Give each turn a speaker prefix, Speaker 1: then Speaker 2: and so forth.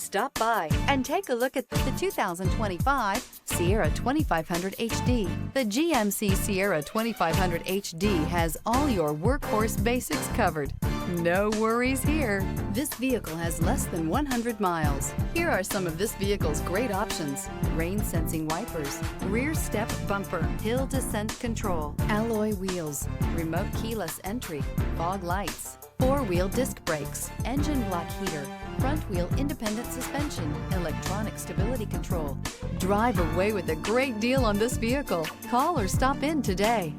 Speaker 1: Stop by and take a look at the 2025 Sierra 2500 HD. The GMC Sierra 2500 HD has all your workhorse basics covered. No worries here. This vehicle has less than 100 miles. Here are some of this vehicle's great options: rain sensing wipers, rear step bumper, hill descent control, alloy wheels, remote keyless entry, fog lights, four-wheel disc brakes, engine block heater, front wheel independent suspension, electronic stability control. Drive away with a great deal on this vehicle. Call or stop in today.